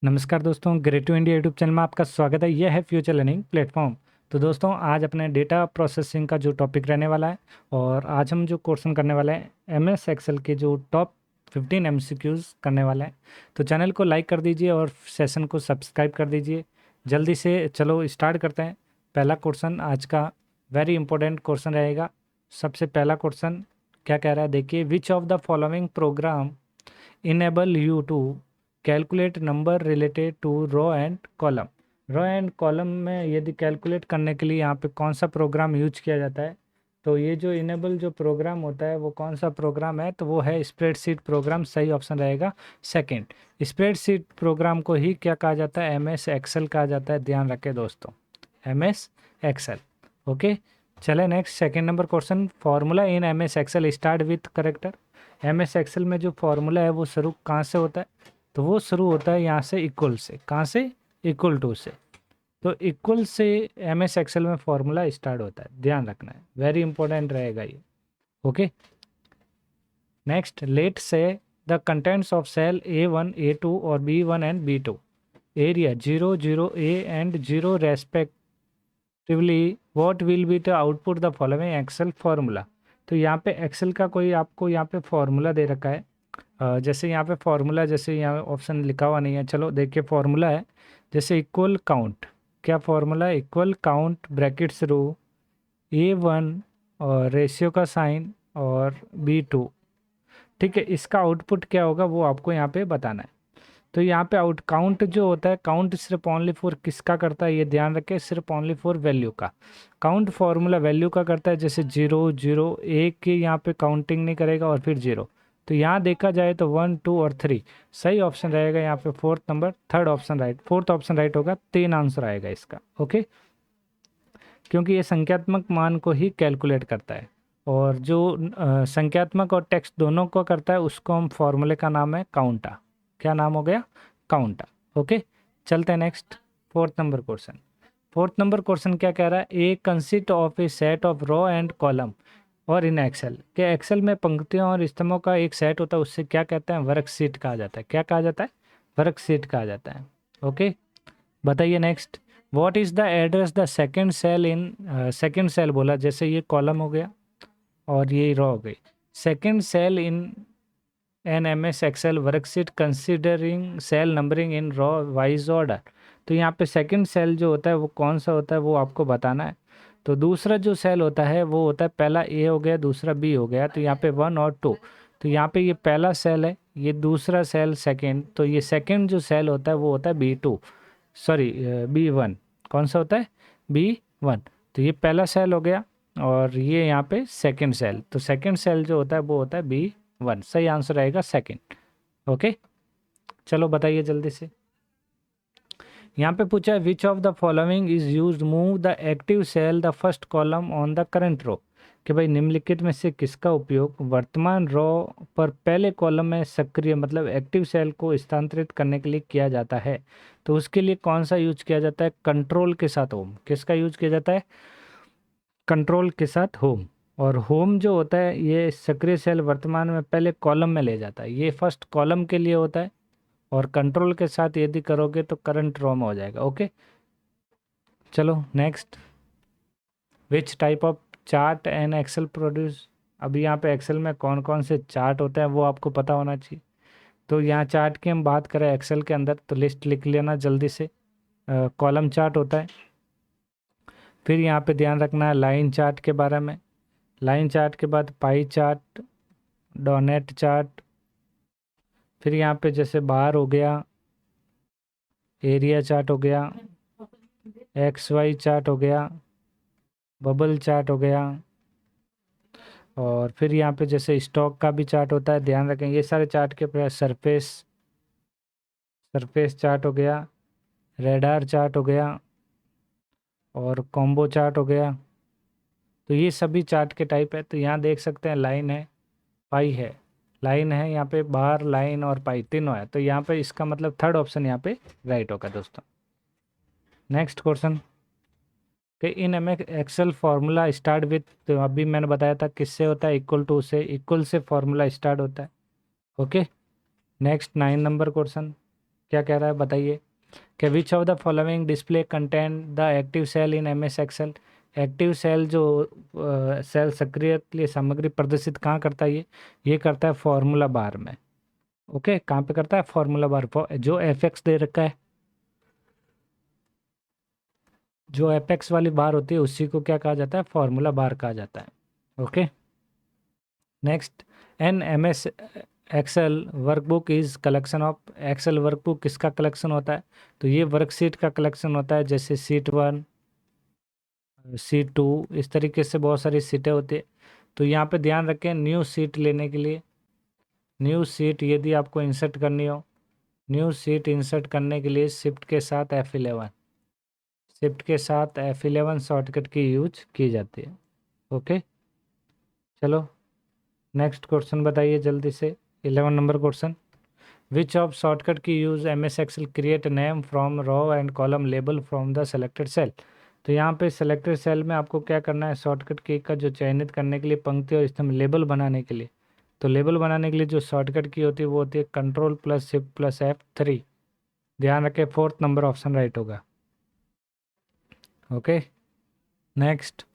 नमस्कार दोस्तों, great to India YouTube channel में आपका स्वागत है। यह है फ्यूचर लर्निंग प्लेटफॉर्म। तो दोस्तों, आज अपने डेटा प्रोसेसिंग का जो टॉपिक रहने वाला है और आज हम जो क्वेश्चन करने वाले हैं एमएस एक्सेल के जो टॉप 15 एमसीक्यूज करने वाले हैं। तो चैनल को लाइक कर दीजिए और सेशन को सब्सक्राइब कर दीजिए जल्दी से। चलो स्टार्ट करते हैं। पहला क्वेश्चन आज का वेरी इंपॉर्टेंट क्वेश्चन रहेगा। सबसे पहला क्वेश्चन क्या कह रहा है, देखिए। Which of the following program enable you to calculate number related to row and column. Row and column में यदि कैलकुलेट करने के लिए यहाँ पे कौन सा प्रोग्राम यूज किया जाता है, तो ये जो इनेबल जो प्रोग्राम होता है वो कौन सा प्रोग्राम है, तो वो है स्प्रेडशीट प्रोग्राम। सही ऑप्शन रहेगा सेकंड। स्प्रेडशीट प्रोग्राम को ही क्या कहा जाता है, एमएस एक्सेल कहा जाता है। ध्यान रखें दोस्तों, एमएस एक्सेल। ओके, चले next. Second number question, formula in MS Excel start with character. MS Excel में जो फार्मूला है वो शुरू कहाँ से होता है, तो वो शुरू होता है यहाँ से, इक्वल से। कहाँ से, इक्वल टू से। तो इक्वल से एमएस एक्सेल में फॉर्मूला स्टार्ट होता है, ध्यान रखना है, वेरी इंपॉर्टेंट रहेगा ये। Okay, next. Let say the contents of cell A1 A2 और B1 and B2 area 0 0 A and 0 respectively what will be the output the following Excel formula. तो यहाँ पे एक्सेल का कोई आपको यहाँ पे फॉर्मूला दे रखा है। जैसे यहाँ पे फॉर्मूला, जैसे यहाँ ऑप्शन लिखा हुआ नहीं है, चलो देखिए फॉर्मूला है। जैसे इक्वल काउंट, क्या फॉर्मूला है, इक्वल काउंट ब्रैकेट शुरू A1 और रेशियो का साइन और B2। ठीक है, इसका आउटपुट क्या होगा वो आपको यहाँ पे बताना है। तो यहाँ पे आउट काउंट जो होता है, काउंट सिर्फ ओनली फॉर किसका करता है, ये ध्यान रखें, सिर्फ ओनली फॉर वैल्यू का। काउंट फॉर्मूला वैल्यू का करता है। जैसे 0 0 एक की यहाँ पे काउंटिंग नहीं करेगा और फिर 0। तो यहाँ देखा जाए तो 1 2 और 3 सही ऑप्शन रहेगा यहाँ पे। Fourth number, third option right, fourth option right होगा। 3 आंसर आएगा इसका। ओके, क्योंकि ये संख्यात्मक मान को ही कैलकुलेट करता है और जो संख्यात्मक और टेक्स्ट दोनों को करता है उसको हम फॉर्मूले का नाम है काउंटा। क्या नाम हो गया, काउंटा। ओके, चलते हैं next. Fourth number question. Fourth number question क्या कह रहा है, a consist of a set of row and column और इन एक्सेल। क्या एक्सेल में पंक्तियों और स्तंभों का एक सेट होता है, उससे क्या कहते हैं, वर्कशीट कहा जाता है। क्या कहा जाता है, वर्कशीट कहा जाता है। ओके, बताइए next. What is the address the second cell in, second cell बोला, जैसे ये कॉलम हो गया और ये रो हो गई। Second cell in an M S Excel worksheet considering cell numbering in row wise order. तो यहाँ पे सेकंड सेल जो होता है वो कौन सा होता है वो आपको बताना है। तो दूसरा जो सेल होता है वो होता है, पहला ए हो गया, दूसरा बी हो गया, तो यहाँ पे 1 और 2। तो यहाँ पे ये पहला सेल है, ये दूसरा सेल सेकंड, तो ये सेकंड जो सेल होता है वो होता है B2, सॉरी B1। कौन सा होता है, B1। तो ये पहला सेल हो गया और ये यहाँ पे सेकंड सेल, तो सेकंड सेल जो होता है वो होता है B1। सही आंसर आएगा सेकंड। ओके, चलो बताइए जल्दी से। यहाँ पे पूछा है which of the following is use move the active cell the first column on the current row. कि भाई निम्नलिखित में से किसका उपयोग वर्तमान रो पर पहले कॉलम में सक्रिय मतलब एक्टिव सेल को स्थानांतरित करने के लिए किया जाता है। तो उसके लिए कौन सा यूज किया जाता है, कंट्रोल के साथ होम। किसका यूज किया जाता है, कंट्रोल के साथ होम। और होम जो होता है ये सक्रिय सेल वर्तमान में पहले कॉलम में ले जाता है, ये फर्स्ट कॉलम के लिए होता है। और कंट्रोल के साथ यदि करोगे तो करंट रो में हो जाएगा। ओके, चलो next. Which type of chart and Excel produce. अभी यहाँ पे एक्सेल में कौन कौन से चार्ट होते हैं वो आपको पता होना चाहिए। तो यहाँ चार्ट की हम बात करें एक्सेल के अंदर तो लिस्ट लिख लेना जल्दी से। कॉलम चार्ट होता है, फिर यहाँ पे ध्यान रखना है लाइन चार्ट के बारे में। लाइन चार्ट के बाद पाई चार्ट, डोनेट चार्ट, फिर यहाँ पे जैसे बार हो गया, एरिया चार्ट हो गया, एक्स वाई चार्ट हो गया, बबल चार्ट हो गया, और फिर यहाँ पे जैसे स्टॉक का भी चार्ट होता है, ध्यान रखें ये सारे चार्ट के प्रकार। सरफेस, सरफेस चार्ट हो गया, रेडार चार्ट हो गया और कॉम्बो चार्ट हो गया। तो ये सभी चार्ट के टाइप है। तो यहाँ देख सकते हैं लाइन है, पाई है, लाइन है, यहाँ पे बार, लाइन और पाई तीनों है। तो यहाँ पे इसका मतलब थर्ड ऑप्शन यहाँ पे राइट होगा दोस्तों। नेक्स्ट क्वेश्चन कि in M Excel formula start with. तो अभी मैंने बताया था किससे होता है, इक्वल टू से। इक्वल से फार्मूला स्टार्ट होता है। Okay, next 9 number question. क्या कह रहा है बताइए कि which of the following display content the active cell in M S Excel. Active cell जो सेल सक्रिय सामग्री प्रदर्शित कहाँ करता है ये करता है फॉर्मूला बार में। ओके, कहाँ पे करता है फॉर्मूला बार जो एफ एक्स दे रखा है, जो एपेक्स वाली बार होती है उसी को क्या कहा जाता है फॉर्मूला बार कहा जाता है। Okay, next, an M S Excel workbook is collection of. Excel workbook किसका कलेक्शन होता है, तो ये वर्कशीट का कलेक्शन होता है, जैसे सीट 1, सीट 2, इस तरीके से बहुत सारी सीटें होती है। तो यहाँ पे ध्यान रखें, न्यू सीट लेने के लिए, न्यू सीट यदि आपको इंसर्ट करनी हो, न्यू सीट इंसर्ट करने के लिए शिफ्ट के साथ F11, शिफ्ट के साथ F11 शॉर्टकट की यूज की जाती है। ओके, चलो नेक्स्ट क्वेश्चन बताइए जल्दी से, 11 नंबर question. Which of shortcut key use M S Excel create name from row and column label from the selected cell. तो यहाँ पे सेलेक्टेड सेल में आपको क्या करना है, शॉर्टकट की का जो चयनित करने के लिए पंक्ति और स्तंभ लेबल बनाने के लिए, तो लेबल बनाने के लिए जो शॉर्टकट की होती है वो होती है control plus shift plus F3। ध्यान रखें 4th नंबर ऑप्शन राइट होगा। Okay, next,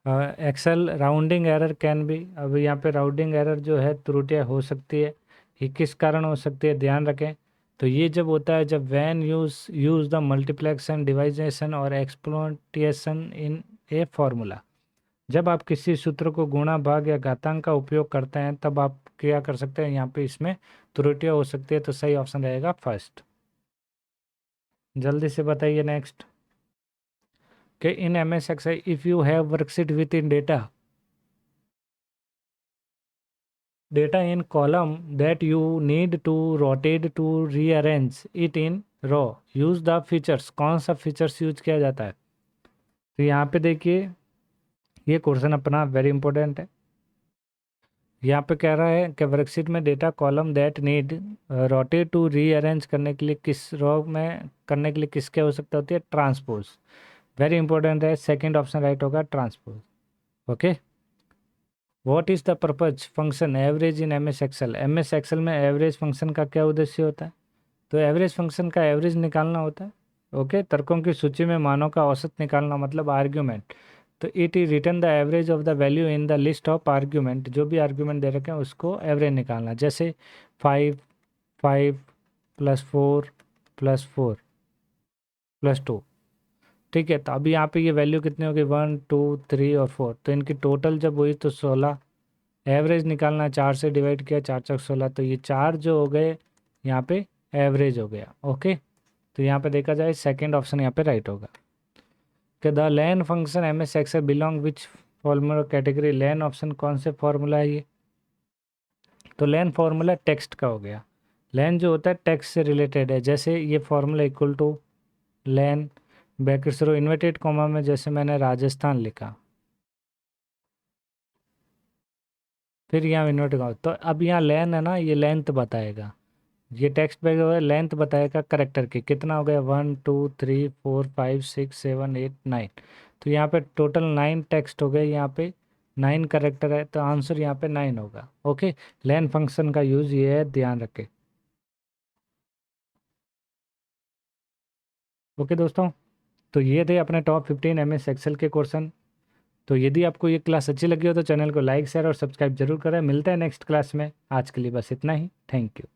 Excel rounding error can be. अब यहाँ पे राउंडिंग एरर जो है त्रुटियाँ हो सकती है, ये किस कारण हो सकती है ध्यान रखें। तो ये जब होता है जब वैन यूज़ द मल्टीप्लेक्सन डिवाइजेशन और एक्सप्लोटेशन इन ए फार्मूला। जब आप किसी सूत्र को गुणा भाग या घातांक का उपयोग करते हैं तब आप क्या कर सकते हैं, यहाँ पे इसमें त्रुटियाँ हो सकती है। तो सही ऑप्शन रहेगा फर्स्ट। जल्दी से बताइए नेक्स्ट, कि in M S Excel if you have worksheet with in data in column that you need to rotate to rearrange it in row, use the features। कौन सा फीचर्स यूज किया जाता है, तो यहाँ पे देखिए ये क्वेश्चन अपना वेरी इंपॉर्टेंट है। यहाँ पे कह रहा है कि वर्कशीट में data column that need rotate to rearrange करने के लिए किस रो में करने के लिए किसके हो सकता होती है, ट्रांसपोज। वेरी इंपॉर्टेंट है, सेकंड ऑप्शन राइट होगा transpose. Okay, what is the purpose function average in M S Excel. M S Excel में एवरेज फंक्शन का क्या उद्देश्य होता है, तो एवरेज फंक्शन का एवरेज निकालना होता है। ओके, तर्कों की सूची में मानों का औसत निकालना मतलब आर्ग्यूमेंट। तो it is return the average of the value in the list of argument. जो भी आर्ग्यूमेंट दे रखे हैं उसको एवरेज निकालना, जैसे 5, 5 +4 +4 +2। ठीक है, तो अभी यहाँ पे ये वैल्यू कितनी होगी, 1 2 3 और 4, तो इनकी टोटल जब हुई तो 16। एवरेज निकालना, 4 से डिवाइड किया, 4 4 16, तो ये 4 जो हो गए यहाँ पे एवरेज हो गया। ओके, तो यहाँ पे देखा जाए सेकंड ऑप्शन यहाँ पे राइट होगा कि the LEN function M S Excel belong which formula category. LEN option कौन से फॉर्मूला है ये, तो लेन फॉर्मूला टेक्स्ट का हो गया। लेन जो होता है टेक्स्ट से रिलेटेड है, जैसे ये formula equal to len brackets row inverted comma में जैसे मैंने राजस्थान लिखा, फिर यहाँ इन्वर्टेड कॉमा, तो अब यहाँ लेन है ना, ये लेंथ बताएगा, ये टेक्स्ट बैग लेंथ बताएगा करेक्टर की, कितना हो गया 1 2 3 4 5 6 7 8 9। तो यहाँ पे टोटल 9 टेक्स्ट हो गए, यहाँ पे 9 करेक्टर है, तो आंसर यहाँ पे 9 होगा। ओके, लेन फंक्शन का यूज़ ये है, ध्यान रखें। ओके दोस्तों, तो ये थे अपने टॉप 15 एम एस एक्सेल के क्वेश्चन। तो यदि आपको ये क्लास अच्छी लगी हो तो चैनल को लाइक शेयर और सब्सक्राइब जरूर करें। मिलते हैं नेक्स्ट क्लास में, आज के लिए बस इतना ही, थैंक यू।